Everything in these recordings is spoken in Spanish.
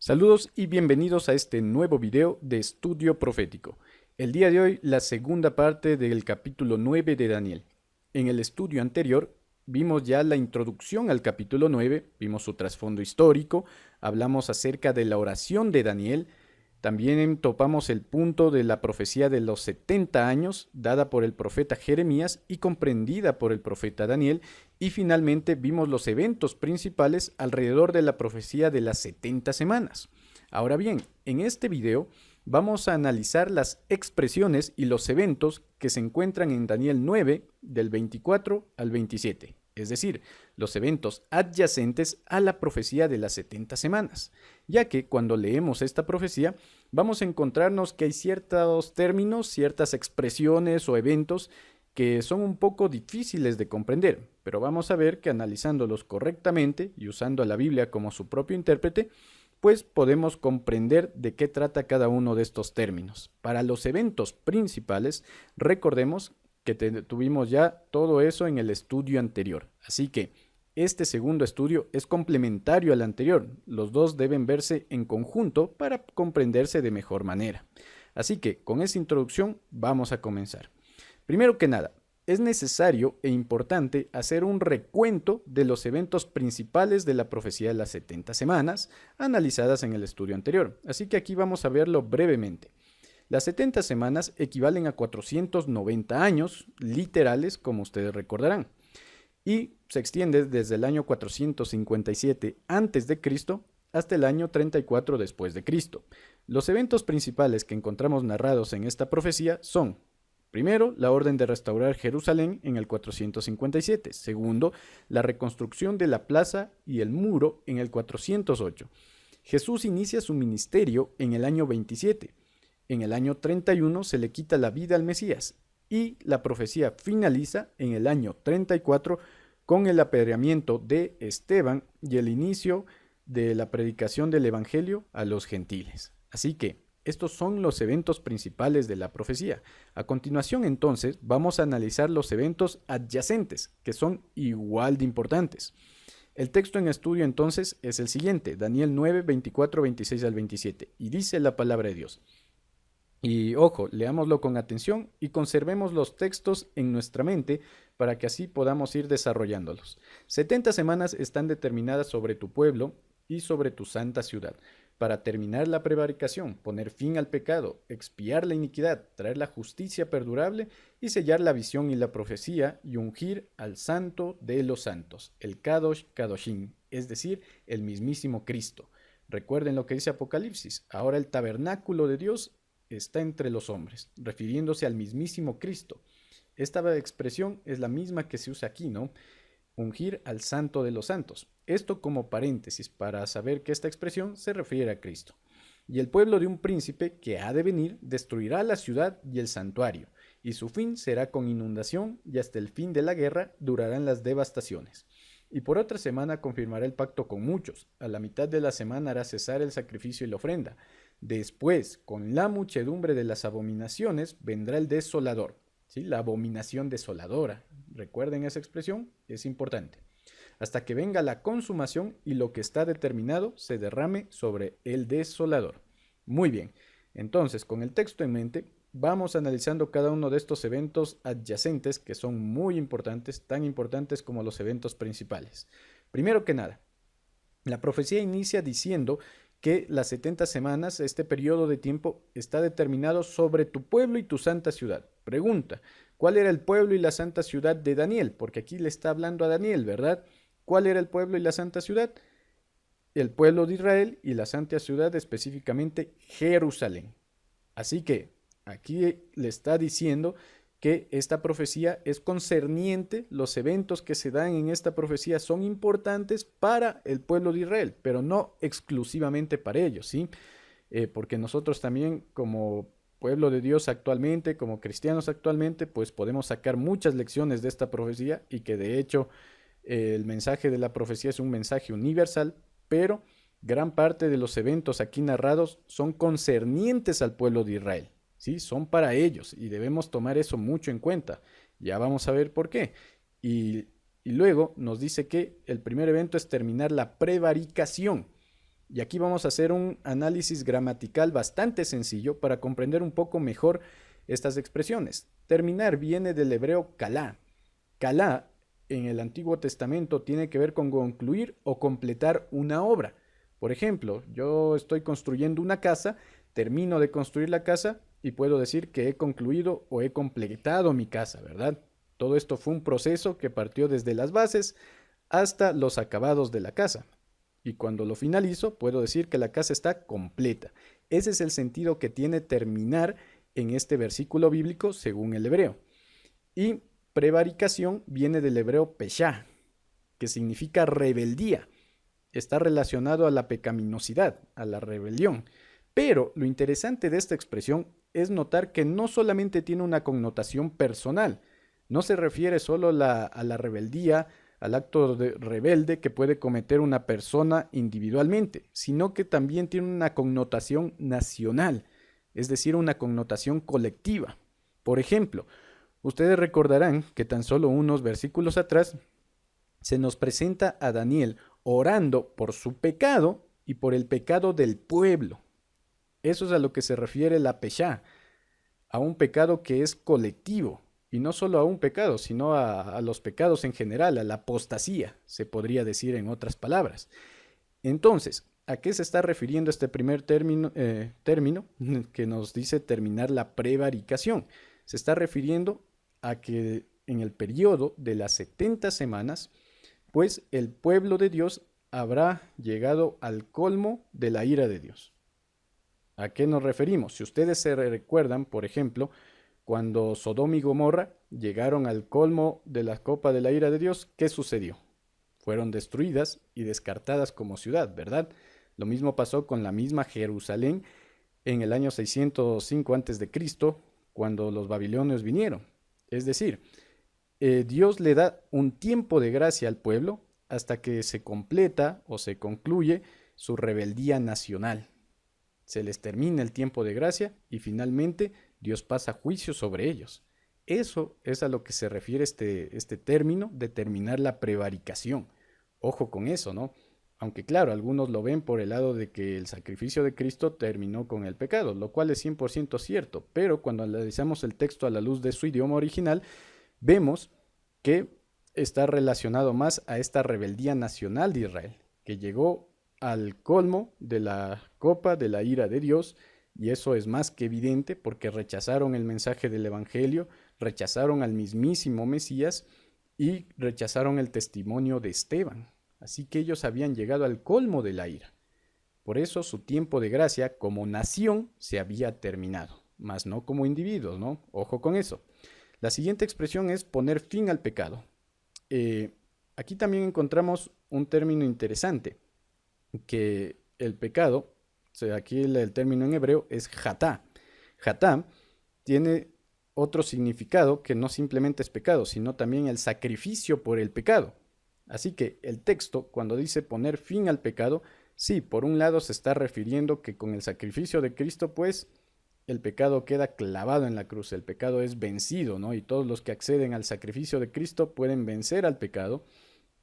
Saludos y bienvenidos a este nuevo video de Estudio Profético. El día de hoy la segunda parte del capítulo 9 de Daniel. En el estudio anterior vimos ya la introducción al capítulo 9, vimos su trasfondo histórico, hablamos acerca de la oración de Daniel, también topamos el punto de la profecía de los 70 años dada por el profeta Jeremías y comprendida por el profeta Daniel, y finalmente vimos los eventos principales alrededor de la profecía de las 70 semanas. Ahora bien, en este video vamos a analizar las expresiones y los eventos que se encuentran en Daniel 9 del 24 al 27, es decir, los eventos adyacentes a la profecía de las 70 semanas, ya que cuando leemos esta profecía vamos a encontrarnos que hay ciertos términos, ciertas expresiones o eventos que son un poco difíciles de comprender, pero vamos a ver que analizándolos correctamente y usando a la Biblia como su propio intérprete, pues podemos comprender de qué trata cada uno de estos términos. Para los eventos principales, recordemos que tuvimos ya todo eso en el estudio anterior, así que este segundo estudio es complementario al anterior, los dos deben verse en conjunto para comprenderse de mejor manera. Así que con esa introducción vamos a comenzar. Primero que nada, es necesario e importante hacer un recuento de los eventos principales de la profecía de las 70 semanas, analizadas en el estudio anterior. Así que aquí vamos a verlo brevemente. Las 70 semanas equivalen a 490 años literales, como ustedes recordarán, y se extiende desde el año 457 a.C. hasta el año 34 después de Cristo. Los eventos principales que encontramos narrados en esta profecía son: primero, la orden de restaurar Jerusalén en el 457. Segundo, la reconstrucción de la plaza y el muro en el 408. Jesús inicia su ministerio en el año 27. En el año 31 se le quita la vida al Mesías y la profecía finaliza en el año 34 con el apedreamiento de Esteban y el inicio de la predicación del Evangelio a los gentiles. Así que estos son los eventos principales de la profecía. A continuación, entonces, vamos a analizar los eventos adyacentes, que son igual de importantes. El texto en estudio, entonces, es el siguiente: Daniel 9, 24, 26 al 27, y dice la palabra de Dios. Y ojo, leámoslo con atención y conservemos los textos en nuestra mente para que así podamos ir desarrollándolos. 70 semanas están determinadas sobre tu pueblo y sobre tu santa ciudad, para terminar la prevaricación, poner fin al pecado, expiar la iniquidad, traer la justicia perdurable y sellar la visión y la profecía y ungir al santo de los santos, el Kadosh Kadoshim, es decir, el mismísimo Cristo. Recuerden lo que dice Apocalipsis: ahora el tabernáculo de Dios está entre los hombres, refiriéndose al mismísimo Cristo. Esta expresión es la misma que se usa aquí, ¿no? Ungir al santo de los santos. Esto como paréntesis para saber que esta expresión se refiere a Cristo. Y el pueblo de un príncipe que ha de venir destruirá la ciudad y el santuario, y su fin será con inundación, y hasta el fin de la guerra durarán las devastaciones. Y por otra semana confirmará el pacto con muchos. A la mitad de la semana hará cesar el sacrificio y la ofrenda. Después, con la muchedumbre de las abominaciones, vendrá el desolador. ¿Sí? La abominación desoladora. Recuerden esa expresión, es importante. Hasta que venga la consumación y lo que está determinado se derrame sobre el desolador. Muy bien, entonces con el texto en mente, vamos analizando cada uno de estos eventos adyacentes que son muy importantes, tan importantes como los eventos principales. Primero que nada, la profecía inicia diciendo que las 70 semanas, este periodo de tiempo, está determinado sobre tu pueblo y tu santa ciudad. Pregunta: ¿cuál era el pueblo y la santa ciudad de Daniel? Porque aquí le está hablando a Daniel, ¿verdad? ¿Cuál era el pueblo y la santa ciudad? El pueblo de Israel y la santa ciudad, específicamente Jerusalén. Así que aquí le está diciendo que esta profecía es concerniente, los eventos que se dan en esta profecía son importantes para el pueblo de Israel, pero no exclusivamente para ellos, ¿sí? Porque nosotros también, como pueblo de Dios actualmente, como cristianos actualmente, pues podemos sacar muchas lecciones de esta profecía, y que de hecho el mensaje de la profecía es un mensaje universal, pero gran parte de los eventos aquí narrados son concernientes al pueblo de Israel. ¿Sí? Son para ellos y debemos tomar eso mucho en cuenta. Ya vamos a ver por qué. Y luego nos dice que el primer evento es terminar la prevaricación. Y aquí vamos a hacer un análisis gramatical bastante sencillo para comprender un poco mejor estas expresiones. Terminar viene del hebreo kalá. Kalá en el Antiguo Testamento tiene que ver con concluir o completar una obra. Por ejemplo, yo estoy construyendo una casa, termino de construir la casa y puedo decir que he concluido o he completado mi casa, ¿verdad? Todo esto fue un proceso que partió desde las bases hasta los acabados de la casa. Y cuando lo finalizo, puedo decir que la casa está completa. Ese es el sentido que tiene terminar en este versículo bíblico según el hebreo. Y prevaricación viene del hebreo peshá, que significa rebeldía. Está relacionado a la pecaminosidad, a la rebelión. Pero lo interesante de esta expresión es notar que no solamente tiene una connotación personal, no se refiere solo a la rebeldía, al acto rebelde que puede cometer una persona individualmente, sino que también tiene una connotación nacional, es decir, una connotación colectiva. Por ejemplo, ustedes recordarán que tan solo unos versículos atrás se nos presenta a Daniel orando por su pecado y por el pecado del pueblo. Eso es a lo que se refiere la peshá, a un pecado que es colectivo. Y no solo a un pecado, sino a los pecados en general, a la apostasía, se podría decir en otras palabras. Entonces, ¿a qué se está refiriendo este primer término que nos dice terminar la prevaricación? Se está refiriendo a que en el periodo de las 70 semanas, pues el pueblo de Dios habrá llegado al colmo de la ira de Dios. ¿A qué nos referimos? Si ustedes se recuerdan, por ejemplo, cuando Sodoma y Gomorra llegaron al colmo de la copa de la ira de Dios, ¿qué sucedió? Fueron destruidas y descartadas como ciudad, ¿verdad? Lo mismo pasó con la misma Jerusalén en el año 605 a.C., cuando los babilonios vinieron. Es decir, Dios le da un tiempo de gracia al pueblo hasta que se completa o se concluye su rebeldía nacional. Se les termina el tiempo de gracia y finalmente Dios pasa juicio sobre ellos. Eso es a lo que se refiere este término de terminar la prevaricación. Ojo con eso, ¿no? Aunque claro, algunos lo ven por el lado de que el sacrificio de Cristo terminó con el pecado, lo cual es 100% cierto, pero cuando analizamos el texto a la luz de su idioma original, vemos que está relacionado más a esta rebeldía nacional de Israel, que llegó al colmo de la copa de la ira de Dios. Y eso es más que evidente porque rechazaron el mensaje del Evangelio, rechazaron al mismísimo Mesías y rechazaron el testimonio de Esteban. Así que ellos habían llegado al colmo de la ira. Por eso su tiempo de gracia como nación se había terminado, mas no como individuos, ¿no? Ojo con eso. La siguiente expresión es poner fin al pecado. Aquí también encontramos un término interesante, que el pecado, o sea, aquí el término en hebreo es hatá. Hatá tiene otro significado que no simplemente es pecado, sino también el sacrificio por el pecado. Así que el texto, cuando dice poner fin al pecado, sí, por un lado se está refiriendo que con el sacrificio de Cristo, pues, el pecado queda clavado en la cruz, el pecado es vencido, ¿no? Y todos los que acceden al sacrificio de Cristo pueden vencer al pecado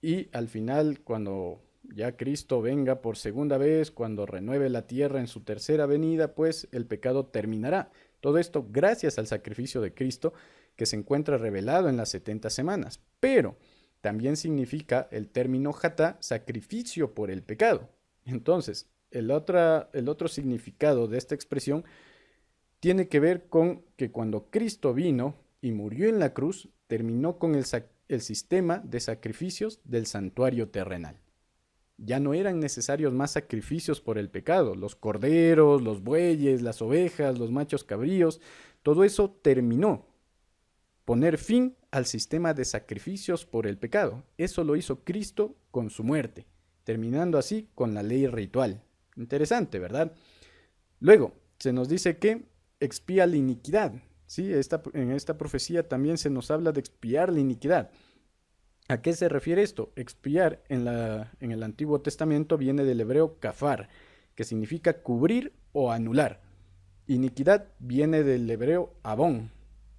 y al final, cuando ya Cristo venga por segunda vez, cuando renueve la tierra en su tercera venida, pues el pecado terminará. Todo esto gracias al sacrificio de Cristo que se encuentra revelado en las 70 semanas. Pero también significa el término hatá, sacrificio por el pecado. Entonces, el otro significado de esta expresión tiene que ver con que cuando Cristo vino y murió en la cruz, terminó con el sistema de sacrificios del santuario terrenal. Ya no eran necesarios más sacrificios por el pecado. Los corderos, los bueyes, las ovejas, los machos cabríos, todo eso terminó. Poner fin al sistema de sacrificios por el pecado. Eso lo hizo Cristo con su muerte, terminando así con la ley ritual. Interesante, ¿verdad? Luego, se nos dice que expía la iniquidad. ¿Sí? En esta profecía también se nos habla de expiar la iniquidad. ¿A qué se refiere esto? Expiar en el Antiguo Testamento viene del hebreo kafar, que significa cubrir o anular. Iniquidad viene del hebreo abón.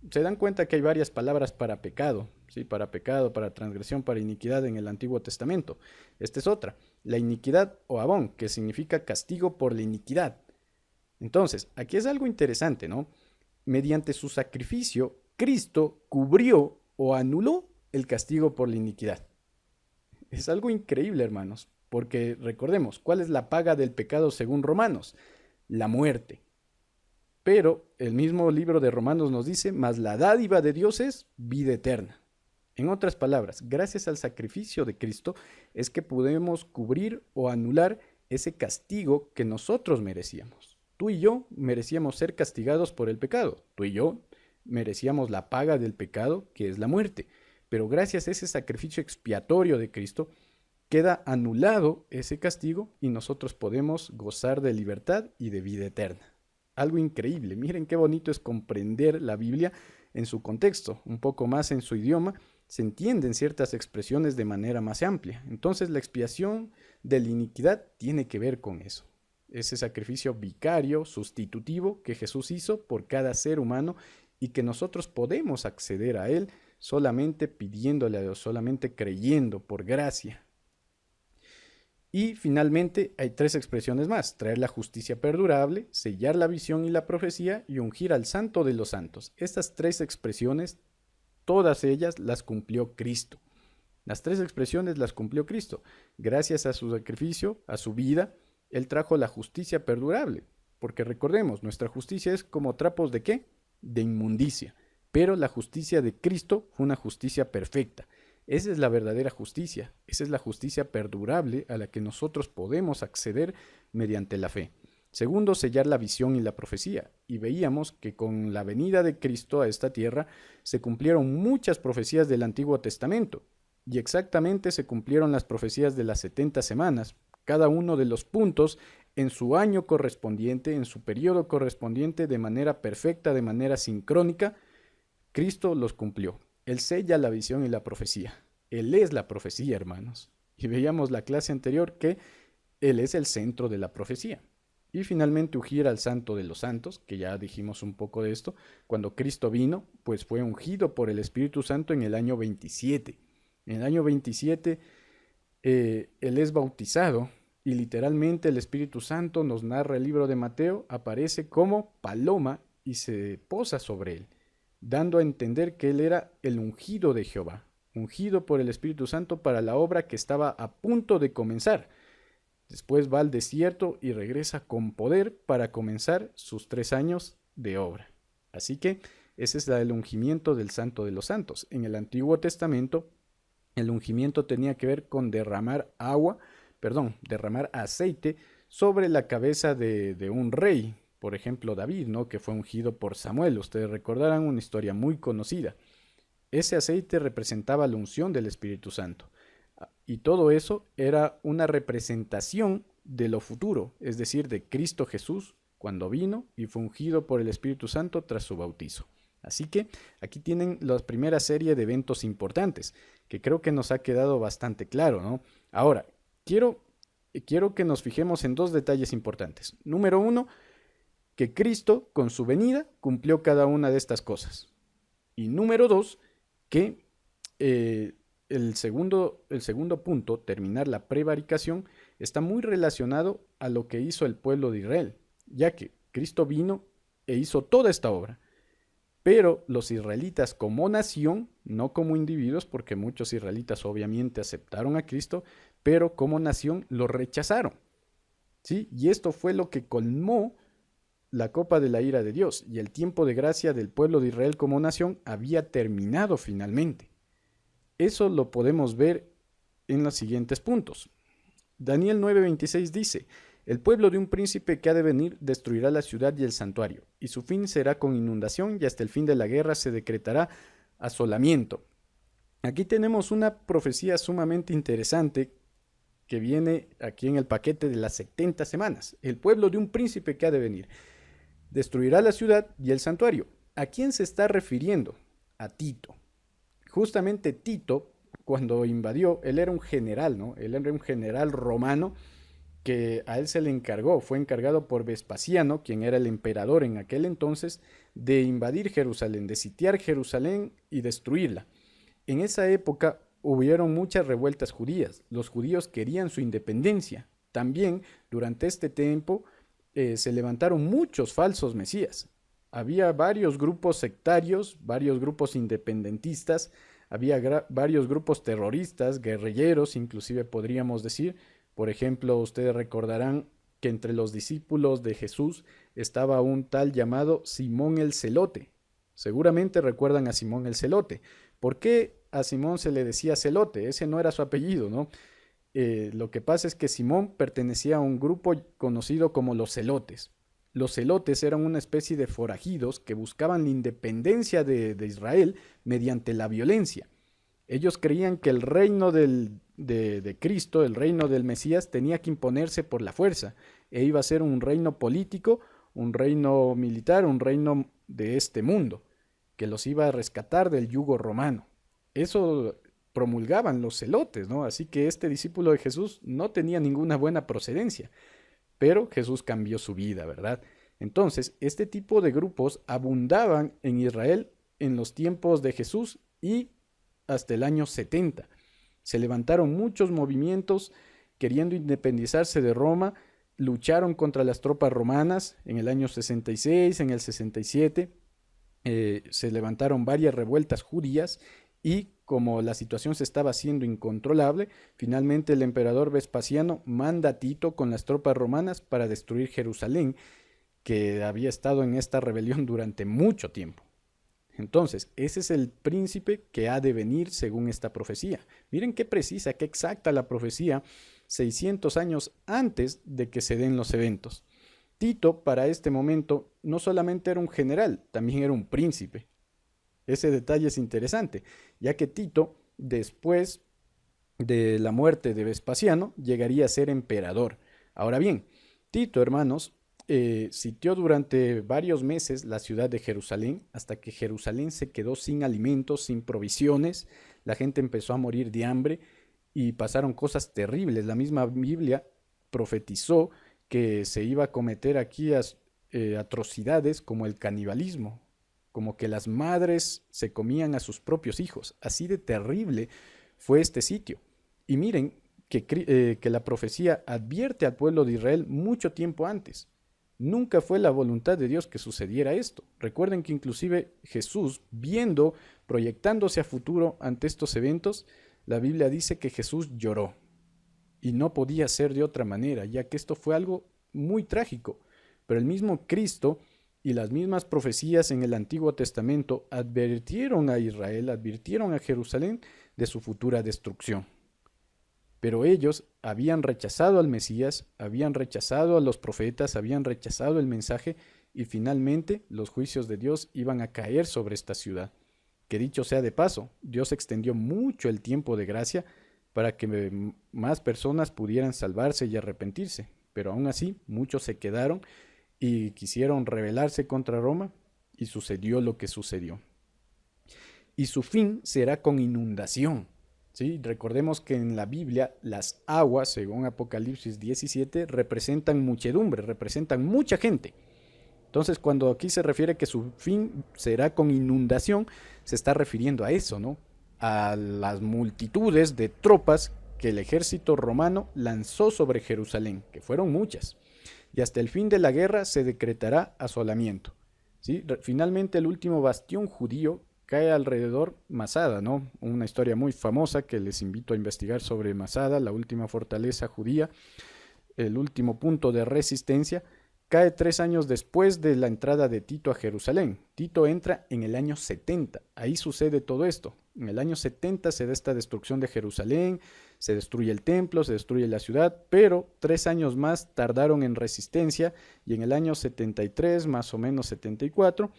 Se dan cuenta que hay varias palabras para pecado, ¿sí? Para pecado, para transgresión, para iniquidad en el Antiguo Testamento. Esta es otra. la iniquidad o abón, que significa castigo por la iniquidad. Entonces, aquí es algo interesante, ¿no? Mediante su sacrificio, Cristo cubrió o anuló el castigo por la iniquidad. Es algo increíble, hermanos, porque recordemos, ¿cuál es la paga del pecado según Romanos? La muerte. Pero el mismo libro de Romanos nos dice, mas la dádiva de Dios es vida eterna. En otras palabras, gracias al sacrificio de Cristo es que podemos cubrir o anular ese castigo que nosotros merecíamos. Tú y yo merecíamos ser castigados por el pecado. Tú y yo merecíamos la paga del pecado, que es la muerte. Pero gracias a ese sacrificio expiatorio de Cristo, queda anulado ese castigo y nosotros podemos gozar de libertad y de vida eterna. Algo increíble. Miren qué bonito es comprender la Biblia en su contexto, un poco más en su idioma. Se entienden ciertas expresiones de manera más amplia. Entonces la expiación de la iniquidad tiene que ver con eso. Ese sacrificio vicario, sustitutivo que Jesús hizo por cada ser humano y que nosotros podemos acceder a él solamente pidiéndole a Dios, solamente creyendo por gracia. Y finalmente hay tres expresiones más: traer la justicia perdurable, sellar la visión y la profecía y ungir al santo de los santos. Estas tres expresiones, todas ellas las cumplió Cristo. Las tres expresiones las cumplió Cristo. Gracias a su sacrificio, a su vida, Él trajo la justicia perdurable. Porque recordemos, nuestra justicia es como trapos ¿de qué? De inmundicia. Pero la justicia de Cristo fue una justicia perfecta. Esa es la verdadera justicia. Esa es la justicia perdurable a la que nosotros podemos acceder mediante la fe. Segundo, sellar la visión y la profecía. Y veíamos que con la venida de Cristo a esta tierra se cumplieron muchas profecías del Antiguo Testamento. Y exactamente se cumplieron las profecías de las 70 semanas, cada uno de los puntos en su año correspondiente, en su periodo correspondiente, de manera perfecta, de manera sincrónica. Cristo los cumplió. Él sella la visión y la profecía. Él es la profecía, hermanos. Y veíamos la clase anterior que Él es el centro de la profecía. Y finalmente ungir al santo de los santos, que ya dijimos un poco de esto. Cuando Cristo vino, pues fue ungido por el Espíritu Santo en el año 27. En el año 27 Él es bautizado y literalmente el Espíritu Santo, nos narra el libro de Mateo, aparece como paloma y se posa sobre él, dando a entender que él era el ungido de Jehová, ungido por el Espíritu Santo para la obra que estaba a punto de comenzar. Después va al desierto y regresa con poder para comenzar sus 3 años de obra. Así que ese es el ungimiento del Santo de los Santos. En el Antiguo Testamento, el ungimiento tenía que ver con derramar aceite sobre la cabeza de un rey. Por ejemplo, David, ¿no? Que fue ungido por Samuel. Ustedes recordarán una historia muy conocida. Ese aceite representaba la unción del Espíritu Santo. Y todo eso era una representación de lo futuro, es decir, de Cristo Jesús cuando vino y fue ungido por el Espíritu Santo tras su bautizo. Así que aquí tienen la primera serie de eventos importantes, que creo que nos ha quedado bastante claro, ¿no? Ahora, quiero que nos fijemos en 2 detalles importantes. Número 1, que Cristo, con su venida, cumplió cada una de estas cosas. Y número 2, que el segundo punto, terminar la prevaricación, está muy relacionado a lo que hizo el pueblo de Israel, ya que Cristo vino e hizo toda esta obra. Pero los israelitas como nación, no como individuos, porque muchos israelitas obviamente aceptaron a Cristo, pero como nación lo rechazaron, ¿sí? Y esto fue lo que colmó la copa de la ira de Dios, y el tiempo de gracia del pueblo de Israel como nación había terminado finalmente. Eso lo podemos ver en los siguientes puntos. Daniel 9:26 dice: el pueblo de un príncipe que ha de venir destruirá la ciudad y el santuario, y su fin será con inundación, y hasta el fin de la guerra se decretará asolamiento. Aquí tenemos una profecía sumamente interesante que viene aquí en el paquete de las 70 semanas. El pueblo de un príncipe que ha de venir destruirá la ciudad y el santuario. ¿A quién se está refiriendo? A Tito. Justamente Tito, cuando invadió, él era un general, ¿no? Él era un general romano que a él se le encargó, fue encargado por Vespasiano, quien era el emperador en aquel entonces, de invadir Jerusalén, de sitiar Jerusalén y destruirla. En esa época hubieron muchas revueltas judías. Los judíos querían su independencia. También durante este tiempo se levantaron muchos falsos mesías. Había varios grupos sectarios, varios grupos independentistas, había varios grupos terroristas, guerrilleros, inclusive podríamos decir. Por ejemplo, ustedes recordarán que entre los discípulos de Jesús estaba un tal llamado Simón el Celote. Seguramente recuerdan a Simón el Celote. ¿Por qué a Simón se le decía Celote? Ese no era su apellido, ¿no? Lo que pasa es que Simón pertenecía a un grupo conocido como los Celotes. Los Celotes eran una especie de forajidos que buscaban la independencia de Israel mediante la violencia. Ellos creían que el reino de Cristo, el reino del Mesías, tenía que imponerse por la fuerza, e iba a ser un reino político, un reino militar, un reino de este mundo, que los iba a rescatar del yugo romano. Eso promulgaban los celotes, ¿no? Así que este discípulo de Jesús no tenía ninguna buena procedencia, pero Jesús cambió su vida, ¿verdad? Entonces, este tipo de grupos abundaban en Israel en los tiempos de Jesús y hasta el año 70. Se levantaron muchos movimientos queriendo independizarse de Roma, lucharon contra las tropas romanas en el año 66, en el 67, se levantaron varias revueltas judías y como la situación se estaba haciendo incontrolable, finalmente el emperador Vespasiano manda a Tito con las tropas romanas para destruir Jerusalén, que había estado en esta rebelión durante mucho tiempo. Entonces, ese es el príncipe que ha de venir según esta profecía. Miren qué precisa, qué exacta la profecía, 600 años antes de que se den los eventos. Tito, para este momento, no solamente era un general, también era un príncipe. Ese detalle es interesante, ya que Tito, después de la muerte de Vespasiano, llegaría a ser emperador. Ahora bien, Tito, hermanos, sitió durante varios meses la ciudad de Jerusalén, hasta que Jerusalén se quedó sin alimentos, sin provisiones, la gente empezó a morir de hambre y pasaron cosas terribles. La misma Biblia profetizó que se iba a cometer aquí atrocidades como el canibalismo, como que las madres se comían a sus propios hijos. Así de terrible fue este sitio. Y miren que la profecía advierte al pueblo de Israel mucho tiempo antes. Nunca fue la voluntad de Dios que sucediera esto. Recuerden que inclusive Jesús, viendo, proyectándose a futuro ante estos eventos, la Biblia dice que Jesús lloró. Y no podía ser de otra manera, ya que esto fue algo muy trágico. Pero el mismo Cristo y las mismas profecías en el Antiguo Testamento advirtieron a Israel, advirtieron a Jerusalén de su futura destrucción. Pero ellos habían rechazado al Mesías, habían rechazado a los profetas, habían rechazado el mensaje y finalmente los juicios de Dios iban a caer sobre esta ciudad. Que dicho sea de paso, Dios extendió mucho el tiempo de gracia para que más personas pudieran salvarse y arrepentirse. Pero aún así, muchos se quedaron y quisieron rebelarse contra Roma y sucedió lo que sucedió. Y su fin será con inundación. ¿Sí? Recordemos que en la Biblia las aguas, según Apocalipsis 17, representan muchedumbre, representan mucha gente. Entonces, cuando aquí se refiere que su fin será con inundación, se está refiriendo a eso, ¿no? A las multitudes de tropas que el ejército romano lanzó sobre Jerusalén, que fueron muchas. Y hasta el fin de la guerra se decretará asolamiento. ¿Sí? Finalmente, el último bastión judío cae alrededor Masada, ¿no? Una historia muy famosa que les invito a investigar sobre Masada, la última fortaleza judía, el último punto de resistencia. Cae 3 años después de la entrada de Tito a Jerusalén. Tito entra en el año 70. Ahí sucede todo esto. En el año 70 se da esta destrucción de Jerusalén, se destruye el templo, se destruye la ciudad, pero 3 años más tardaron en resistencia y en el año 73, más o menos 74,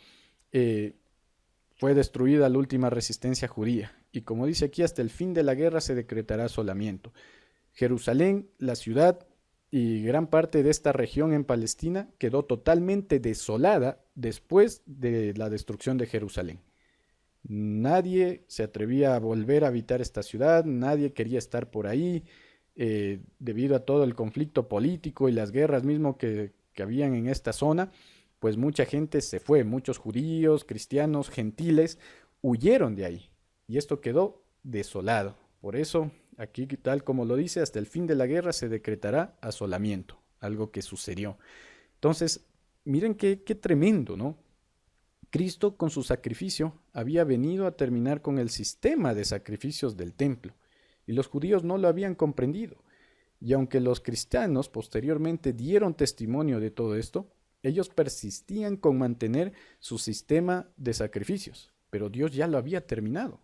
fue destruida la última resistencia judía. Y como dice aquí, hasta el fin de la guerra se decretará asolamiento. Jerusalén, la ciudad, y gran parte de esta región en Palestina quedó totalmente desolada después de la destrucción de Jerusalén. Nadie se atrevía a volver a habitar esta ciudad, nadie quería estar por ahí, debido a todo el conflicto político y las guerras mismo que habían en esta zona, pues mucha gente se fue, muchos judíos, cristianos, gentiles, huyeron de ahí y esto quedó desolado. Por eso, aquí tal como lo dice, hasta el fin de la guerra se decretará asolamiento, algo que sucedió. Entonces, miren qué tremendo, ¿no? Cristo con su sacrificio había venido a terminar con el sistema de sacrificios del templo, y los judíos no lo habían comprendido. Y aunque los cristianos posteriormente dieron testimonio de todo esto, ellos persistían con mantener su sistema de sacrificios, pero Dios ya lo había terminado.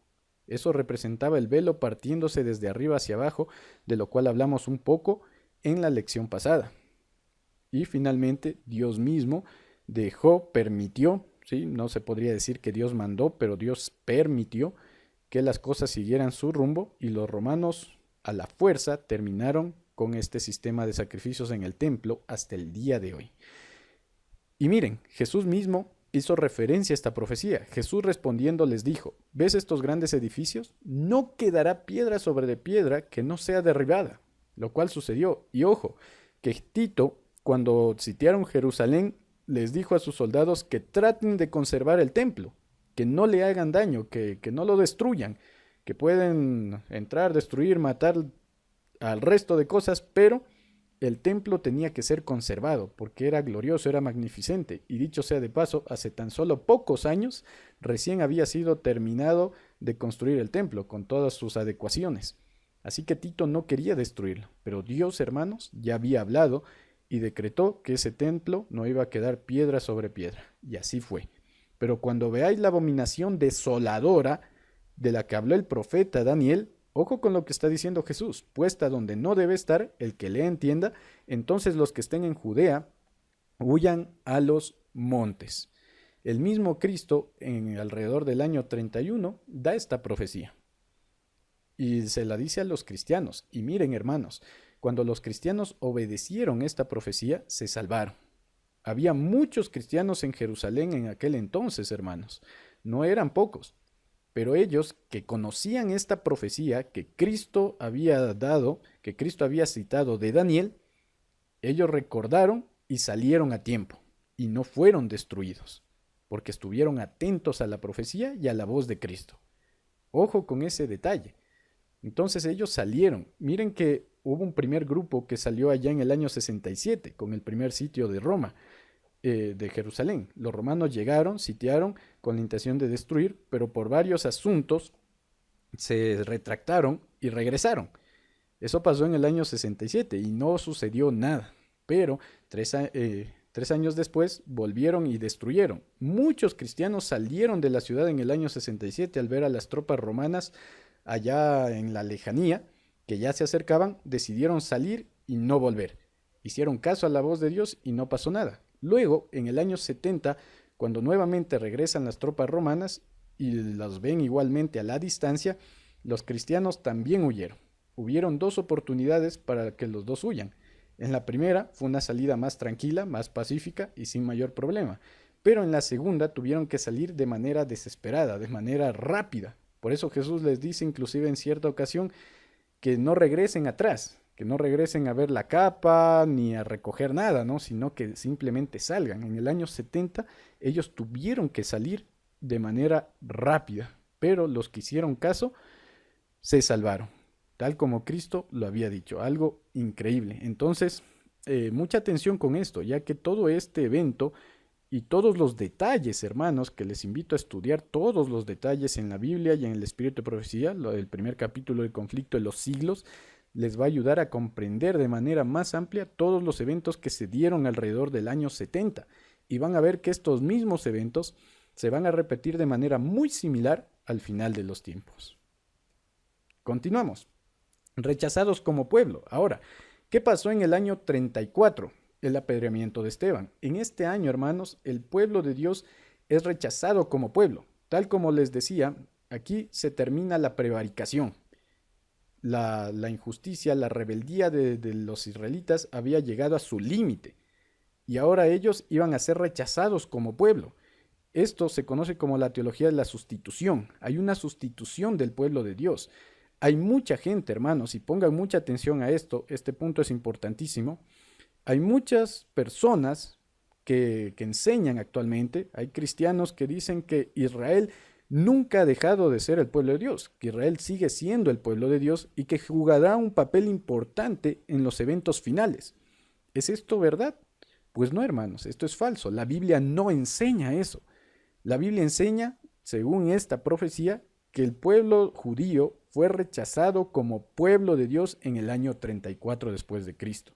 Eso representaba el velo partiéndose desde arriba hacia abajo, de lo cual hablamos un poco en la lección pasada. Y finalmente Dios mismo permitió, ¿sí? No se podría decir que Dios mandó, pero Dios permitió que las cosas siguieran su rumbo y los romanos a la fuerza terminaron con este sistema de sacrificios en el templo hasta el día de hoy. Y miren, Jesús mismo hizo referencia a esta profecía. Jesús respondiendo les dijo, ¿ves estos grandes edificios? No quedará piedra sobre piedra que no sea derribada, lo cual sucedió. Y ojo, que Tito, cuando sitiaron Jerusalén, les dijo a sus soldados que traten de conservar el templo, que no le hagan daño, que no lo destruyan, que pueden entrar, destruir, matar al resto de cosas, pero el templo tenía que ser conservado porque era glorioso, era magnificente. Y dicho sea de paso, hace tan solo pocos años recién había sido terminado de construir el templo con todas sus adecuaciones. Así que Tito no quería destruirlo, pero Dios, hermanos, ya había hablado y decretó que ese templo no iba a quedar piedra sobre piedra. Y así fue. Pero cuando veáis la abominación desoladora de la que habló el profeta Daniel, ojo con lo que está diciendo Jesús, puesta donde no debe estar, el que le entienda, entonces los que estén en Judea huyan a los montes. El mismo Cristo, en alrededor del año 31, da esta profecía. Y se la dice a los cristianos. Y miren, hermanos, cuando los cristianos obedecieron esta profecía, se salvaron. Había muchos cristianos en Jerusalén en aquel entonces, hermanos. No eran pocos. Pero ellos que conocían esta profecía que Cristo había dado, que Cristo había citado de Daniel, ellos recordaron y salieron a tiempo y no fueron destruidos, porque estuvieron atentos a la profecía y a la voz de Cristo. Ojo con ese detalle. Entonces ellos salieron. Miren que hubo un primer grupo que salió allá en el año 67 con el primer sitio de Roma, de Jerusalén. Los romanos llegaron, sitiaron con la intención de destruir, pero por varios asuntos se retractaron y regresaron. Eso pasó en el año 67 y no sucedió nada, pero tres años después volvieron y destruyeron. Muchos cristianos salieron de la ciudad en el año 67 al ver a las tropas romanas allá en la lejanía, que ya se acercaban, decidieron salir y no volver. Hicieron caso a la voz de Dios y no pasó nada. Luego, en el año 70, cuando nuevamente regresan las tropas romanas y las ven igualmente a la distancia, los cristianos también huyeron. Hubieron dos oportunidades para que los dos huyan. En la primera fue una salida más tranquila, más pacífica y sin mayor problema. Pero en la segunda tuvieron que salir de manera desesperada, de manera rápida. Por eso Jesús les dice inclusive en cierta ocasión que no regresen atrás, que no regresen a ver la capa ni a recoger nada, ¿no? Sino que simplemente salgan. En el año 70 ellos tuvieron que salir de manera rápida, pero los que hicieron caso se salvaron, tal como Cristo lo había dicho, algo increíble. Entonces, mucha atención con esto, ya que todo este evento y todos los detalles, hermanos, que les invito a estudiar todos los detalles en la Biblia y en el Espíritu de Profecía, lo del primer capítulo del conflicto de los siglos, les va a ayudar a comprender de manera más amplia todos los eventos que se dieron alrededor del año 70. Y van a ver que estos mismos eventos se van a repetir de manera muy similar al final de los tiempos. Continuamos. Rechazados como pueblo. Ahora, ¿qué pasó en el año 34? El apedreamiento de Esteban. En este año, hermanos, el pueblo de Dios es rechazado como pueblo. Tal como les decía, aquí se termina la prevaricación. La injusticia, la rebeldía de los israelitas había llegado a su límite y ahora ellos iban a ser rechazados como pueblo. Esto se conoce como la teología de la sustitución. Hay una sustitución del pueblo de Dios. Hay mucha gente, hermanos, y pongan mucha atención a esto, este punto es importantísimo. Hay muchas personas que enseñan actualmente, hay cristianos que dicen que Israel nunca ha dejado de ser el pueblo de Dios, que Israel sigue siendo el pueblo de Dios y que jugará un papel importante en los eventos finales. ¿Es esto verdad? Pues no, hermanos, esto es falso. La Biblia no enseña eso. La Biblia enseña, según esta profecía, que el pueblo judío fue rechazado como pueblo de Dios en el año 34 después de Cristo,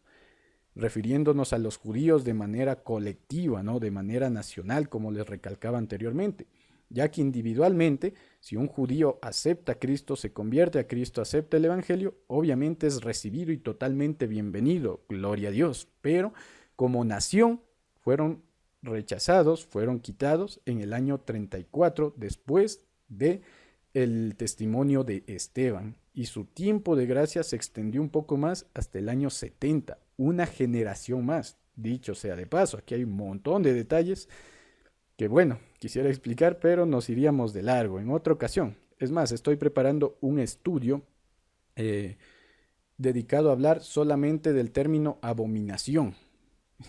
refiriéndonos a los judíos de manera colectiva, ¿no? De manera nacional, como les recalcaba anteriormente, ya que individualmente, si un judío acepta a Cristo, se convierte a Cristo, acepta el Evangelio, obviamente es recibido y totalmente bienvenido, gloria a Dios, pero como nación fueron rechazados, fueron quitados en el año 34 después de el testimonio de Esteban, y su tiempo de gracia se extendió un poco más hasta el año 70, una generación más. Dicho sea de paso, aquí hay un montón de detalles que, bueno, quisiera explicar, pero nos iríamos de largo en otra ocasión. Es más, estoy preparando un estudio eh, dedicado a hablar solamente del término abominación.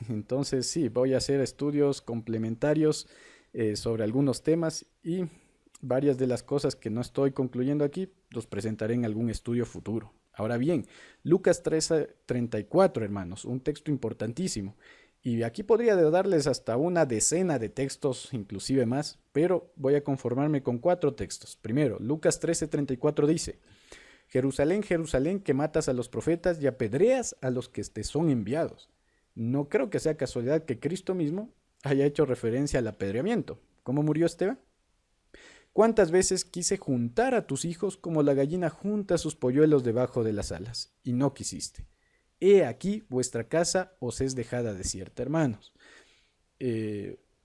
Entonces, sí, voy a hacer estudios complementarios sobre algunos temas, y varias de las cosas que no estoy concluyendo aquí los presentaré en algún estudio futuro. Ahora bien, Lucas 13:34, hermanos, un texto importantísimo. Y aquí podría darles hasta una decena de textos, inclusive más, pero voy a conformarme con 4 textos. Primero, Lucas 13:34 dice: Jerusalén, Jerusalén, que matas a los profetas y apedreas a los que te son enviados. No creo que sea casualidad que Cristo mismo haya hecho referencia al apedreamiento. ¿Cómo murió Esteban? ¿Cuántas veces quise juntar a tus hijos como la gallina junta sus polluelos debajo de las alas, y no quisiste? He aquí vuestra casa os es dejada desierta, hermanos.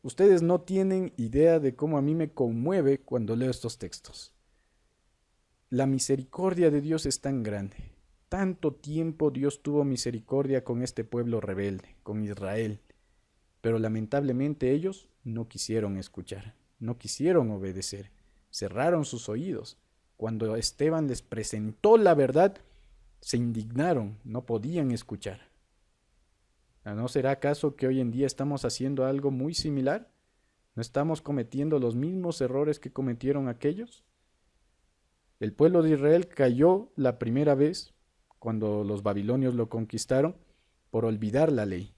Ustedes no tienen idea de cómo a mí me conmueve cuando leo estos textos. La misericordia de Dios es tan grande. Tanto tiempo Dios tuvo misericordia con este pueblo rebelde, con Israel, pero lamentablemente ellos no quisieron escuchar, no quisieron obedecer, cerraron sus oídos. Cuando Esteban les presentó la verdad, se indignaron, no podían escuchar. ¿No será acaso que hoy en día estamos haciendo algo muy similar? ¿No estamos cometiendo los mismos errores que cometieron aquellos? El pueblo de Israel cayó la primera vez cuando los babilonios lo conquistaron por olvidar la ley,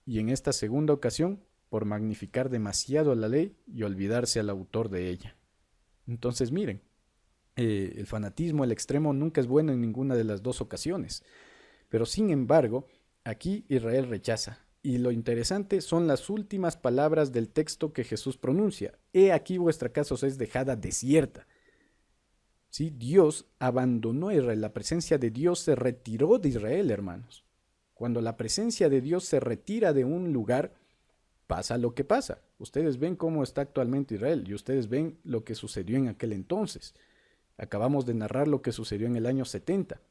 y en esta segunda ocasión por magnificar demasiado la ley y olvidarse al autor de ella. Entonces miren, el fanatismo al extremo nunca es bueno en ninguna de las dos ocasiones, pero sin embargo aquí Israel rechaza. Y lo interesante son las últimas palabras del texto que Jesús pronuncia: He aquí vuestra casa os es dejada desierta. ¿Sí? Dios abandonó a Israel, la presencia de Dios se retiró de Israel, hermanos. Cuando la presencia de Dios se retira de un lugar, pasa lo que pasa. Ustedes ven cómo está actualmente Israel y ustedes ven lo que sucedió en aquel entonces. Acabamos de narrar lo que sucedió en el año 70.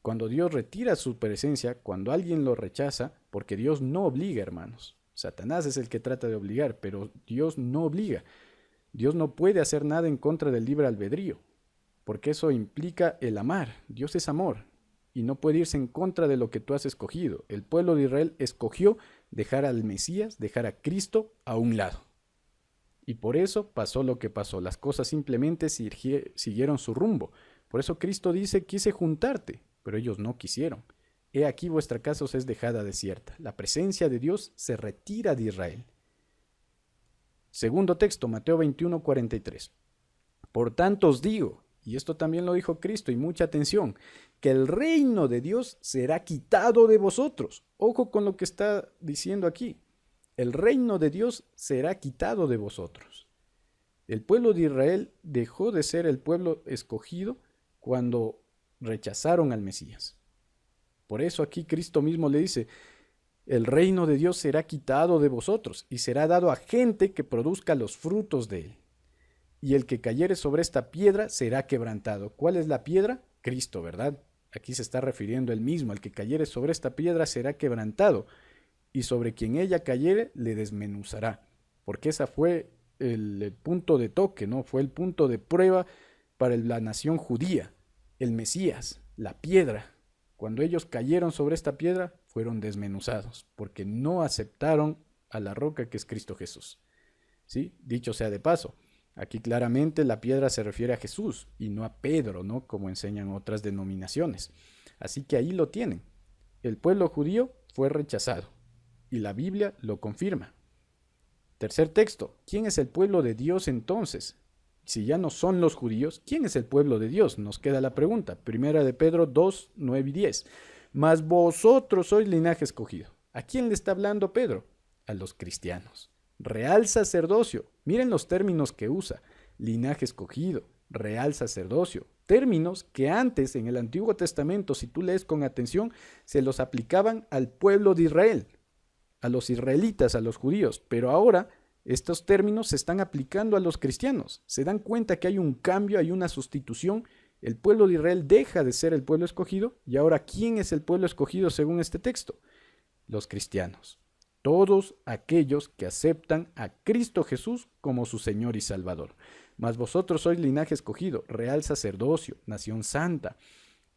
Cuando Dios retira su presencia, cuando alguien lo rechaza, porque Dios no obliga, hermanos. Satanás es el que trata de obligar, pero Dios no obliga. Dios no puede hacer nada en contra del libre albedrío, porque eso implica el amar. Dios es amor y no puede irse en contra de lo que tú has escogido. El pueblo de Israel escogió dejar al Mesías, dejar a Cristo a un lado. Y por eso pasó lo que pasó. Las cosas simplemente siguieron su rumbo. Por eso Cristo dice: quise juntarte, pero ellos no quisieron. He aquí vuestra casa os es dejada desierta. La presencia de Dios se retira de Israel. Segundo texto, Mateo 21:43. Por tanto os digo, y esto también lo dijo Cristo, y mucha atención, que el reino de Dios será quitado de vosotros. Ojo con lo que está diciendo aquí. El reino de Dios será quitado de vosotros. El pueblo de Israel dejó de ser el pueblo escogido cuando rechazaron al Mesías. Por eso aquí Cristo mismo le dice: el reino de Dios será quitado de vosotros y será dado a gente que produzca los frutos de él. Y el que cayere sobre esta piedra será quebrantado. ¿Cuál es la piedra? Cristo, ¿verdad? Aquí se está refiriendo él mismo: el que cayere sobre esta piedra será quebrantado, y sobre quien ella cayere le desmenuzará. Porque ese fue el punto de toque, ¿no? Fue el punto de prueba para la nación judía. El Mesías, la piedra. Cuando ellos cayeron sobre esta piedra, fueron desmenuzados, porque no aceptaron a la roca que es Cristo Jesús. ¿Sí? Dicho sea de paso, Aquí claramente la piedra se refiere a Jesús y no a Pedro, ¿no? Como enseñan otras denominaciones. Así que ahí lo tienen. El pueblo judío fue rechazado y la Biblia lo confirma. Tercer texto, ¿quién es el pueblo de Dios entonces? Si ya no son los judíos, ¿quién es el pueblo de Dios? Nos queda la pregunta. Primera de Pedro 2, 9 y 10. Mas vosotros sois linaje escogido. ¿A quién le está hablando Pedro? A los cristianos. Real sacerdocio. Miren los términos que usa. Linaje escogido, real sacerdocio. Términos que antes en el Antiguo Testamento, si tú lees con atención, se los aplicaban al pueblo de Israel, a los israelitas, a los judíos, pero ahora estos términos se están aplicando a los cristianos. Se dan cuenta que hay un cambio, hay una sustitución. El pueblo de Israel deja de ser el pueblo escogido y ahora ¿quién es el pueblo escogido según este texto? Los cristianos. Todos aquellos que aceptan a Cristo Jesús como su Señor y Salvador. Mas vosotros sois linaje escogido, real sacerdocio, nación santa,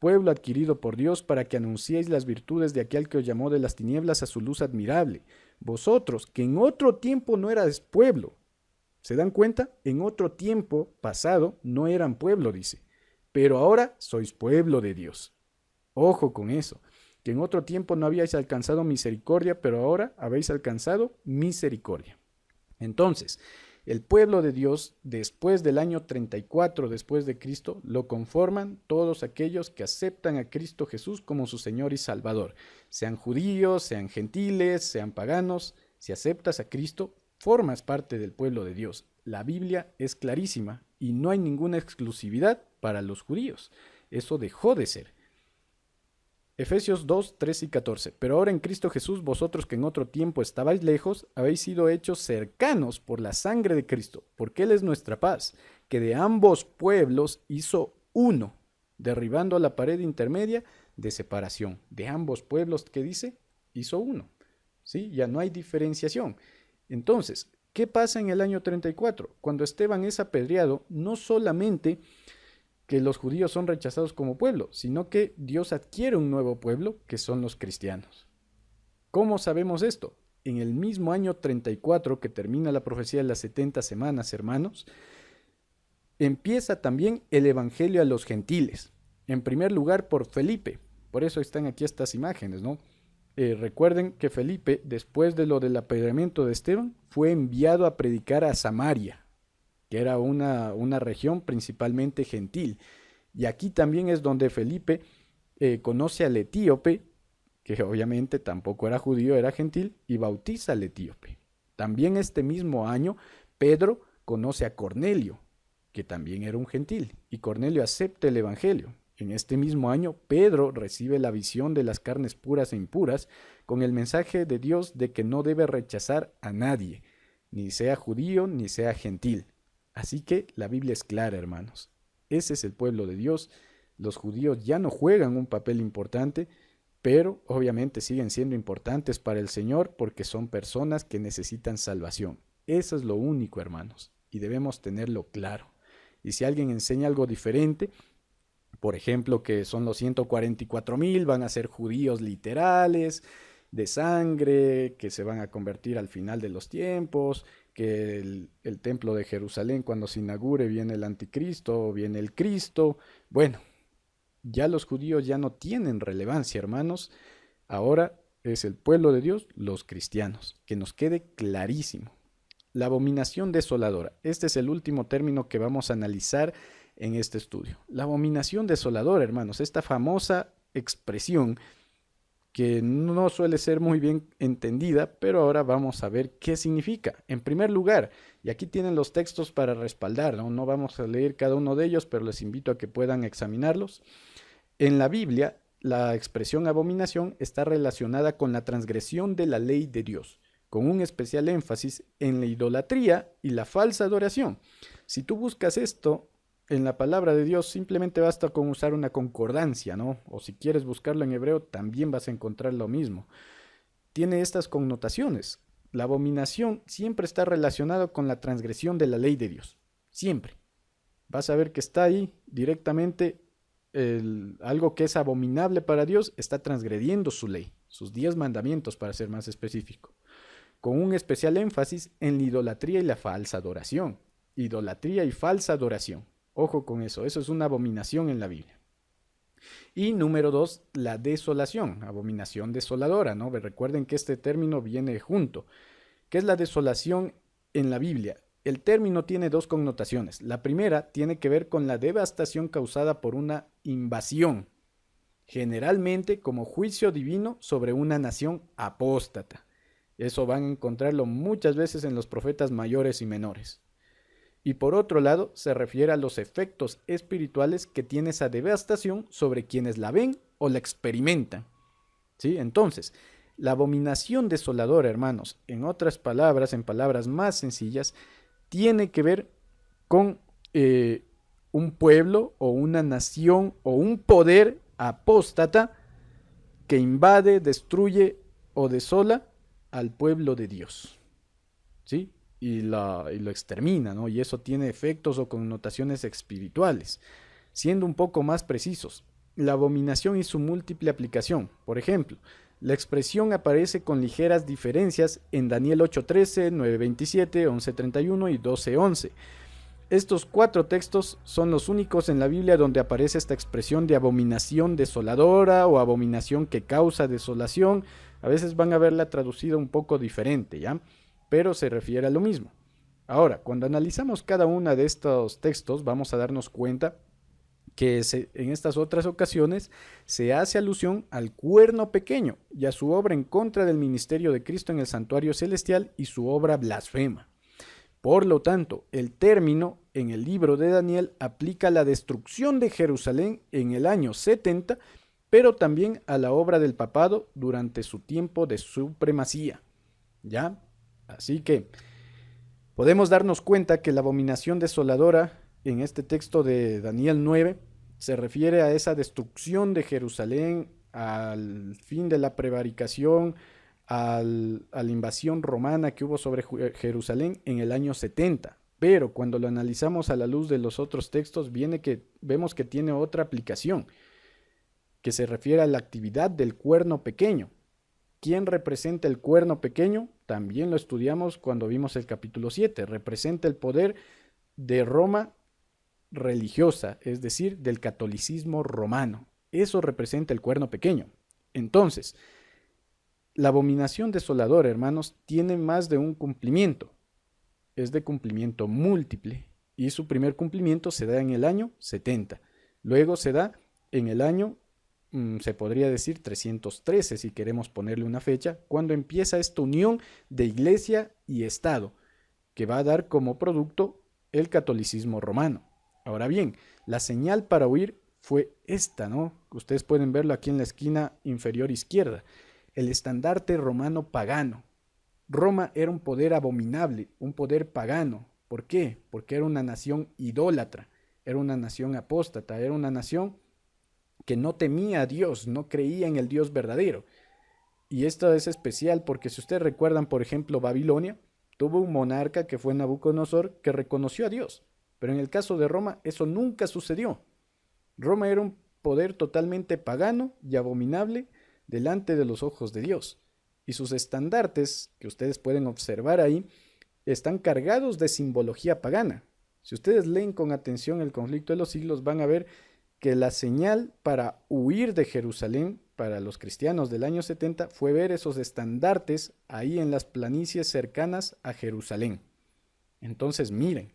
pueblo adquirido por Dios para que anunciéis las virtudes de aquel que os llamó de las tinieblas a su luz admirable. Vosotros, que en otro tiempo no erais pueblo. ¿Se dan cuenta? En otro tiempo pasado no eran pueblo, dice. Pero ahora sois pueblo de Dios. Ojo con eso, que en otro tiempo no habíais alcanzado misericordia, pero ahora habéis alcanzado misericordia. Entonces, el pueblo de Dios, después del año 34 después de Cristo, lo conforman todos aquellos que aceptan a Cristo Jesús como su Señor y Salvador. Sean judíos, sean gentiles, sean paganos. Si aceptas a Cristo, formas parte del pueblo de Dios. La Biblia es clarísima y no hay ninguna exclusividad para los judíos. Eso dejó de ser. Efesios 2, 3 y 14. Pero ahora en Cristo Jesús, vosotros que en otro tiempo estabais lejos, habéis sido hechos cercanos por la sangre de Cristo, porque Él es nuestra paz, que de ambos pueblos hizo uno, derribando la pared intermedia de separación. De ambos pueblos, ¿qué dice? Hizo uno. ¿Sí? Ya no hay diferenciación. Entonces, ¿qué pasa en el año 34? Cuando Esteban es apedreado, no solamente que los judíos son rechazados como pueblo, sino que Dios adquiere un nuevo pueblo, que son los cristianos. ¿Cómo sabemos esto? En el mismo año 34 que termina la profecía de las 70 semanas, hermanos, empieza también el evangelio a los gentiles. En primer lugar por Felipe. Por eso están aquí estas imágenes, ¿no? Recuerden que Felipe, después de lo del apedreamiento de Esteban, fue enviado a predicar a Samaria, que era una región principalmente gentil. Y aquí también es donde Felipe conoce al etíope, que obviamente tampoco era judío, era gentil, y bautiza al etíope. También este mismo año, Pedro conoce a Cornelio, que también era un gentil, y Cornelio acepta el evangelio. En este mismo año, Pedro recibe la visión de las carnes puras e impuras, con el mensaje de Dios de que no debe rechazar a nadie, ni sea judío ni sea gentil. Así que la Biblia es clara, hermanos. Ese es el pueblo de Dios. Los judíos ya no juegan un papel importante, pero obviamente siguen siendo importantes para el Señor porque son personas que necesitan salvación. Eso es lo único, hermanos, y debemos tenerlo claro. Y si alguien enseña algo diferente, por ejemplo, que son los 144,000, van a ser judíos literales, de sangre, que se van a convertir al final de los tiempos, que el templo de Jerusalén cuando se inaugure viene el anticristo, viene el Cristo. Bueno, ya los judíos ya no tienen relevancia, hermanos. Ahora es el pueblo de Dios, los cristianos. Que nos quede clarísimo. La abominación desoladora. Este es el último término que vamos a analizar en este estudio. La abominación desoladora, hermanos, esta famosa expresión que no suele ser muy bien entendida, pero ahora vamos a ver qué significa. En primer lugar, y aquí tienen los textos para respaldar, no vamos a leer cada uno de ellos, pero les invito a que puedan examinarlos. En la Biblia, la expresión abominación está relacionada con la transgresión de la ley de Dios, con un especial énfasis en la idolatría y la falsa adoración. Si tú buscas esto en la palabra de Dios, simplemente basta con usar una concordancia, ¿no? O si quieres buscarlo en hebreo, también vas a encontrar lo mismo. Tiene estas connotaciones. La abominación siempre está relacionada con la transgresión de la ley de Dios. Siempre. Vas a ver que está ahí directamente algo que es abominable para Dios, está transgrediendo su ley, sus 10 mandamientos para ser más específico, con un especial énfasis en la idolatría y la falsa adoración. idolatría y falsa adoración. Ojo con eso, eso es una abominación en la Biblia. Y número 2, la desolación, abominación desoladora, ¿no? Recuerden que este término viene junto. ¿Qué es la desolación en la Biblia? El término tiene dos connotaciones. La primera tiene que ver con la devastación causada por una invasión, generalmente como juicio divino sobre una nación apóstata. Eso van a encontrarlo muchas veces en los profetas mayores y menores. Y por otro lado, se refiere a los efectos espirituales que tiene esa devastación sobre quienes la ven o la experimentan. ¿Sí? Entonces, la abominación desoladora, hermanos, en otras palabras, en palabras más sencillas, tiene que ver con un pueblo o una nación o un poder apóstata que invade, destruye o desola al pueblo de Dios. ¿Sí? Y lo extermina, ¿no? Y eso tiene efectos o connotaciones espirituales. Siendo un poco más precisos, la abominación y su múltiple aplicación. Por ejemplo, la expresión aparece con ligeras diferencias en Daniel 8:13, 9:27, 11:31 y 12:11. Estos 4 textos son los únicos en la Biblia donde aparece esta expresión de abominación desoladora o abominación que causa desolación. A veces van a verla traducida un poco diferente, ¿ya? Pero se refiere a lo mismo. Ahora, cuando analizamos cada uno de estos textos, vamos a darnos cuenta que en estas otras ocasiones se hace alusión al cuerno pequeño y a su obra en contra del ministerio de Cristo en el santuario celestial y su obra blasfema. Por lo tanto, el término en el libro de Daniel aplica a la destrucción de Jerusalén en el año 70, pero también a la obra del papado durante su tiempo de supremacía. ¿Ya? Así que podemos darnos cuenta que la abominación desoladora en este texto de Daniel 9 se refiere a esa destrucción de Jerusalén, al fin de la prevaricación, a la invasión romana que hubo sobre Jerusalén en el año 70. Pero cuando lo analizamos a la luz de los otros textos, vemos que tiene otra aplicación, que se refiere a la actividad del cuerno pequeño. ¿Quién representa el cuerno pequeño? También lo estudiamos cuando vimos el capítulo 7. Representa el poder de Roma religiosa, es decir, del catolicismo romano. Eso representa el cuerno pequeño. Entonces, la abominación desoladora, hermanos, tiene más de un cumplimiento. Es de cumplimiento múltiple. Y su primer cumplimiento se da en el año 70. Luego se da en el año se podría decir 313, si queremos ponerle una fecha, cuando empieza esta unión de iglesia y Estado, que va a dar como producto el catolicismo romano. Ahora bien, la señal para huir fue esta, ¿no? Ustedes pueden verlo aquí en la esquina inferior izquierda, el estandarte romano pagano. Roma era un poder abominable, un poder pagano. ¿Por qué? Porque era una nación idólatra, era una nación apóstata, era una nación que no temía a Dios, no creía en el Dios verdadero. Y esto es especial porque si ustedes recuerdan, por ejemplo, Babilonia tuvo un monarca que fue Nabucodonosor que reconoció a Dios. Pero en el caso de Roma eso nunca sucedió. Roma era un poder totalmente pagano y abominable delante de los ojos de Dios. Y sus estandartes, que ustedes pueden observar ahí, están cargados de simbología pagana. Si ustedes leen con atención el conflicto de los siglos, van a ver que la señal para huir de Jerusalén para los cristianos del año 70 fue ver esos estandartes ahí en las planicies cercanas a Jerusalén. Entonces, miren,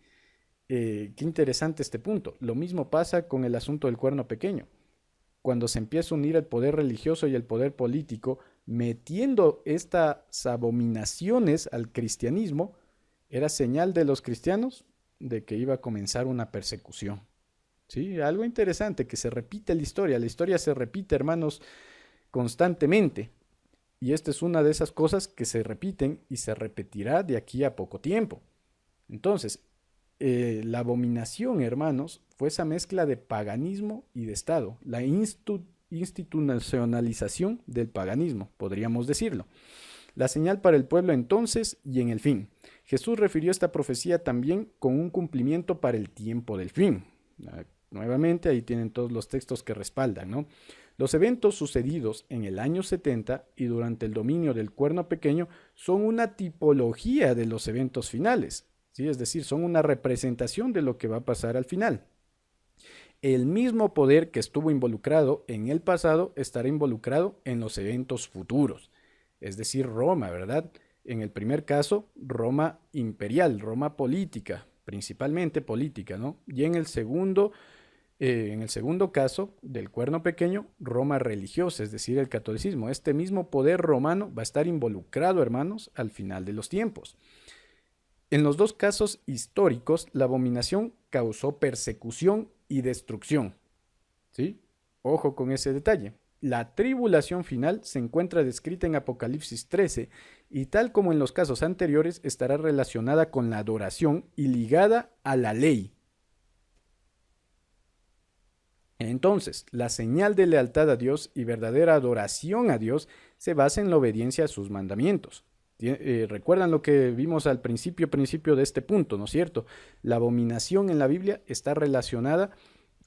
qué interesante este punto. Lo mismo pasa con el asunto del cuerno pequeño. Cuando se empieza a unir el poder religioso y el poder político, metiendo estas abominaciones al cristianismo, era señal de los cristianos de que iba a comenzar una persecución. ¿Sí? Algo interesante, que se repite la historia se repite, hermanos, constantemente, y esta es una de esas cosas que se repiten y se repetirá de aquí a poco tiempo. Entonces, la abominación, hermanos, fue esa mezcla de paganismo y de Estado, la institucionalización del paganismo, podríamos decirlo. La señal para el pueblo entonces y en el fin. Jesús refirió esta profecía también con un cumplimiento para el tiempo del fin. Nuevamente, ahí tienen todos los textos que respaldan, ¿no? Los eventos sucedidos en el año 70 y durante el dominio del cuerno pequeño son una tipología de los eventos finales. ¿sí? Es decir, son una representación de lo que va a pasar al final. El mismo poder que estuvo involucrado en el pasado estará involucrado en los eventos futuros, es decir, Roma, ¿verdad? En el primer caso, Roma imperial, Roma política, principalmente política, ¿no? Y en el segundo caso, del cuerno pequeño, Roma religiosa, es decir, el catolicismo. Este mismo poder romano va a estar involucrado, hermanos, al final de los tiempos. En los dos casos históricos, la abominación causó persecución y destrucción. ¿Sí? Ojo con ese detalle. La tribulación final se encuentra descrita en Apocalipsis 13 y tal como en los casos anteriores estará relacionada con la adoración y ligada a la ley. Entonces, la señal de lealtad a Dios y verdadera adoración a Dios se basa en la obediencia a sus mandamientos. Recuerdan lo que vimos al principio de este punto, ¿no es cierto? La abominación en la Biblia está relacionada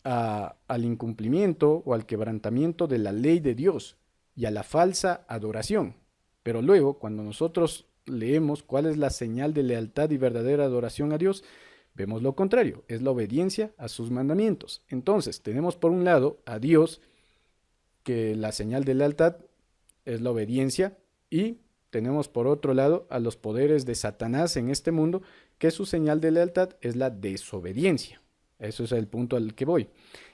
al incumplimiento o al quebrantamiento de la ley de Dios y a la falsa adoración. Pero luego, cuando nosotros leemos cuál es la señal de lealtad y verdadera adoración a Dios, vemos lo contrario, es la obediencia a sus mandamientos. Entonces, tenemos por un lado a Dios, que la señal de lealtad es la obediencia, y tenemos por otro lado a los poderes de Satanás en este mundo, que su señal de lealtad es la desobediencia. Eso es el punto al que voy.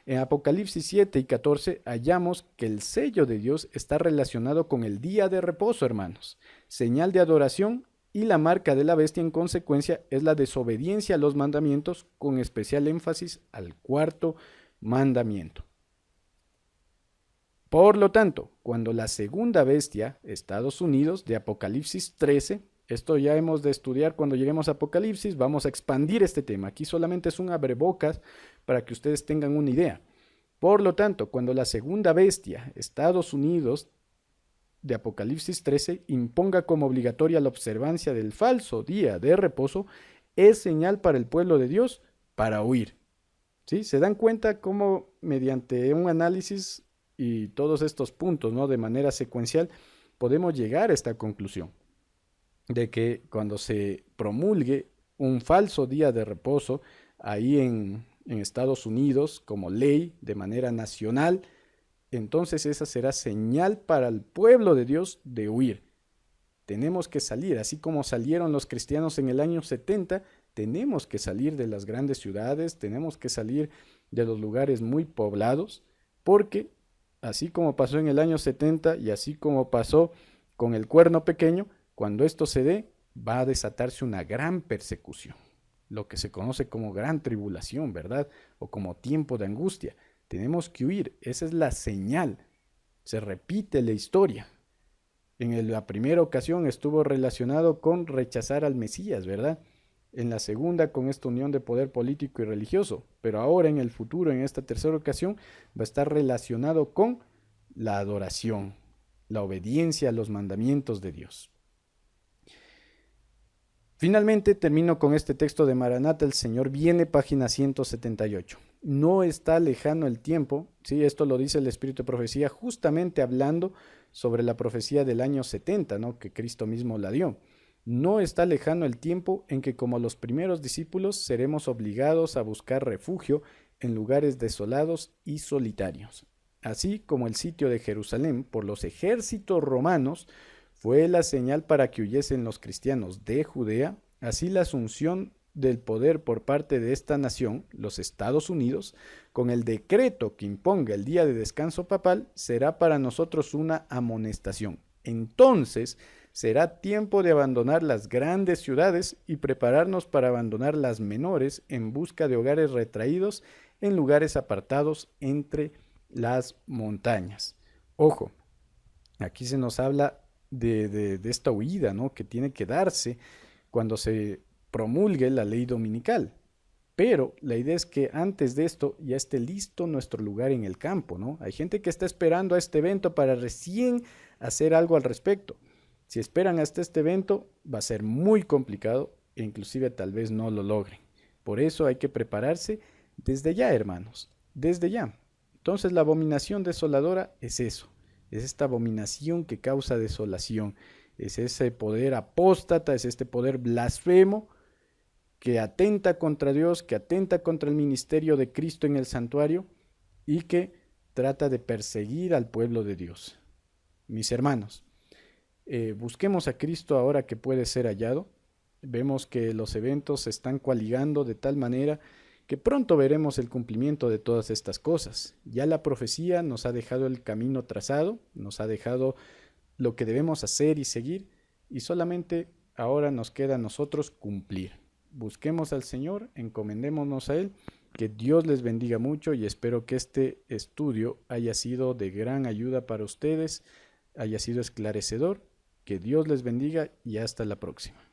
En Apocalipsis 7 y 14 hallamos que el sello de Dios está relacionado con el día de reposo, hermanos, señal de adoración, y la marca de la bestia en consecuencia es la desobediencia a los mandamientos, con especial énfasis al cuarto mandamiento. Por lo tanto, cuando la segunda bestia, Estados Unidos, de Apocalipsis 13, esto ya hemos de estudiar cuando lleguemos a Apocalipsis, vamos a expandir este tema. Aquí solamente es un abrebocas para que ustedes tengan una idea. Por lo tanto, cuando la segunda bestia, Estados Unidos, de Apocalipsis 13, imponga como obligatoria la observancia del falso día de reposo, es señal para el pueblo de Dios para huir. ¿Sí? ¿Se dan cuenta cómo mediante un análisis y todos estos puntos, ¿no?, de manera secuencial, podemos llegar a esta conclusión de que cuando se promulgue un falso día de reposo ahí en Estados Unidos como ley de manera nacional, entonces esa será señal para el pueblo de Dios de huir. Tenemos que salir, así como salieron los cristianos en el año 70, tenemos que salir de las grandes ciudades, tenemos que salir de los lugares muy poblados, porque así como pasó en el año 70 y así como pasó con el cuerno pequeño, cuando esto se dé, va a desatarse una gran persecución, lo que se conoce como gran tribulación, ¿verdad? O como tiempo de angustia. Tenemos que huir, esa es la señal. Se repite la historia. En la primera ocasión estuvo relacionado con rechazar al Mesías, ¿verdad? En la segunda con esta unión de poder político y religioso, pero ahora en el futuro, en esta tercera ocasión, va a estar relacionado con la adoración, la obediencia a los mandamientos de Dios. Finalmente termino con este texto de Maranata, el Señor viene, página 178. No está lejano el tiempo, ¿sí? Esto lo dice el Espíritu de Profecía, justamente hablando sobre la profecía del año 70, ¿no?, que Cristo mismo la dio. No está lejano el tiempo en que, como los primeros discípulos, seremos obligados a buscar refugio en lugares desolados y solitarios. Así como el sitio de Jerusalén por los ejércitos romanos fue la señal para que huyesen los cristianos de Judea, así la asunción del poder por parte de esta nación, los Estados Unidos, con el decreto que imponga el día de descanso papal, será para nosotros una amonestación. Entonces, será tiempo de abandonar las grandes ciudades y prepararnos para abandonar las menores en busca de hogares retraídos en lugares apartados entre las montañas. Ojo, aquí se nos habla de esta huida, ¿no?, que tiene que darse cuando se promulgue la ley dominical. Pero la idea es que antes de esto ya esté listo nuestro lugar en el campo, ¿no? Hay gente que está esperando a este evento para recién hacer algo al respecto. Si esperan hasta este evento, va a ser muy complicado e inclusive tal vez no lo logren. Por eso hay que prepararse desde ya, hermanos, desde ya. Entonces la abominación desoladora es eso. Es esta abominación que causa desolación, es ese poder apóstata, es este poder blasfemo que atenta contra Dios, que atenta contra el ministerio de Cristo en el santuario y que trata de perseguir al pueblo de Dios. Mis hermanos, busquemos a Cristo ahora que puede ser hallado. Vemos que los eventos se están coaligando de tal manera que pronto veremos el cumplimiento de todas estas cosas. Ya la profecía nos ha dejado el camino trazado, nos ha dejado lo que debemos hacer y seguir, y solamente ahora nos queda a nosotros cumplir. Busquemos al Señor, encomendémonos a Él, que Dios les bendiga mucho y espero que este estudio haya sido de gran ayuda para ustedes, haya sido esclarecedor. Que Dios les bendiga y hasta la próxima.